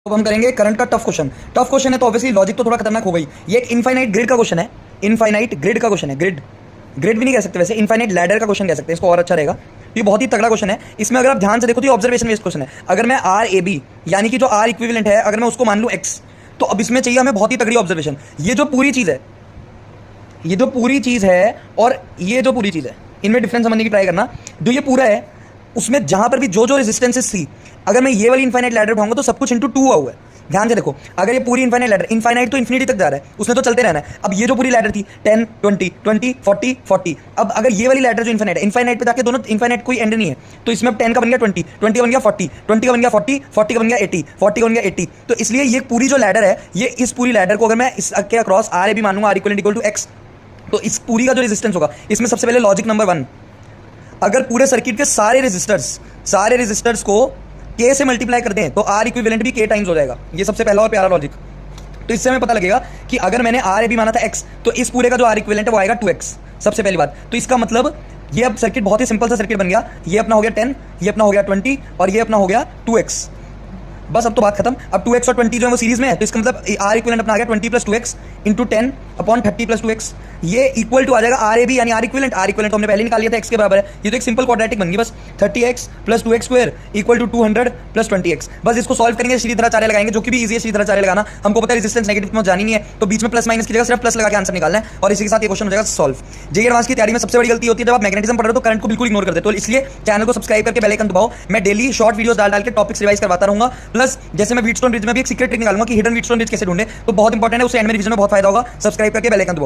अब हम करेंगे करंट का टफ क्वेश्चन। टफ क्वेश्चन है तो ऑब्वियसली लॉजिक तो थोड़ा खतरनाक हो गई। ये एक इनफाइनाइट ग्रिड का क्वेश्चन है। इनफाइनाइट ग्रिड का क्वेश्चन है। ग्रिड ग्रिड भी नहीं कह सकते वैसे, इनफाइनाइट लैडर का क्वेश्चन कह सकते हैं, इसको और अच्छा रहेगा। ये बहुत ही तगड़ा क्वेश्चन है। इसमें अगर आप ध्यान से देखो तो ये ऑब्जर्वेशन बेस्ड क्वेश्चन है। अगर मैं आर ए बी यानी कि जो आर इक्विवेलेंट है अगर मैं उसको मान लूँ एक्स, तो अब इसमें चाहिए हमें बहुत ही तगड़ी ऑब्जर्वेशन। ये जो पूरी चीज़ है, ये जो पूरी चीज़ है और ये जो पूरी चीज़ है, इनमें डिफरेंस समझने की ट्राई करना। जो ये पूरा है उसमें जहां पर भी जो जो रेजिस्टेंसेस थी, अगर मैं ये वाली इनफाइनाइट लैडर उठाऊंगा तो सब कुछ इंटू 2 हुआ है। ध्यान से देखो, अगर ये पूरी इनफाइनाइट लैडर, इनफाइनाइट तो इन्फिनिटी तक जा रहा है, उसने तो चलते रहना है। अब ये जो पूरी लैडर थी 10 20 20 40 40, अब अगर ये वाली लैडर जो इनफाइनाइट है, इनफाइनाइट पे जाके दोनों इनफाइनाइट कोई एंड नहीं है, तो इसमें अब 10 का बन गया 20, 20 का बन गया 40, 20 का बन गया 40, 40 का बन गया 80, 40 का बन गया 80। तो इसलिए ये पूरी जो लैडर है, ये इस पूरी लैडर को अगर मैं इसके अक्रॉस आर ए बी मानूंगा, आर इक्वल टू एक्स, तो इस पूरी का जो रेजिस्टेंस होगा, इसमें सबसे पहले लॉजिक नंबर 1, अगर पूरे सर्किट के सारे रेजिस्टर्स को के से मल्टीप्लाई कर दें तो आर इक्विवेलेंट भी के टाइम्स हो जाएगा। ये सबसे पहला और प्यारा लॉजिक। तो इससे हमें पता लगेगा कि अगर मैंने आर ए बी माना था एक्स, तो इस पूरे का जो आर इक्विवेलेंट है वो आएगा 2x। सबसे पहली बात तो इसका मतलब ये अब सर्किट बहुत ही सिंपल सा सर्किट बन गया। ये अपना हो गया 10, ये अपना हो गया 20 और ये अपना हो गया 2x। बस अब तो बात खत्म। अब 2x और 20 जो है वो सीरीज में है, तो इसका मतलब आर इक्विवेलेंट अपना आ गया 20 + 2x इंटू 10 अपॉन 30 + 2x। ये इक्वल टू आ जाएगा आर ए बी यानी आर इक्विवेलेंट। आर इक्विवेलेंट तो हमने पहले निकाल लिया था, x के बराबर है। ये तो एक सिंपल क्वाड्रेटिक बन गई बस। 30x + 2x² equal to 200 + 20x। बस इसको सॉल्व करेंगे, श्रीधराचार्य लगाएंगे, जो कि भी इजी है श्रीधराचार्य लगाना। हमको पता है रेजिस्टेंस नेगेटिव में जानी नहीं है, तो बीच में प्लस माइनस की जगह सिर्फ प्लस लगा के आंसर निकालना है, और इसी के साथ ये क्वेश्चन हो जाएगा सॉल्व। जेईई एडवांस की तैयारी में सबसे बड़ी गलती होती है जब आप मैग्नेटिज्म पढ़ रहे हो तो करंट को बिल्कुल इग्नोर कर देते हो। इसलिए चैनल को सब्सक्राइब करके बेल आइकन दबाओ। मैं डेली शॉर्ट वीडियोस डाल के टॉपिक्स रिवाइज करवाता रहूंगा। प्लस जैसे मैं व्हीटस्टोन ब्रिज में भी एक सीक्रेट ट्रिक निकालूंगा कि हिडन व्हीटस्टोन ब्रिज कैसे ढूंढे, तो बहुत इंपॉर्टेंट है, उससे एंड में रिवीजन में बहुत फायदा होगा। सब्सक्राइब करके बेल आइकन दबाओ।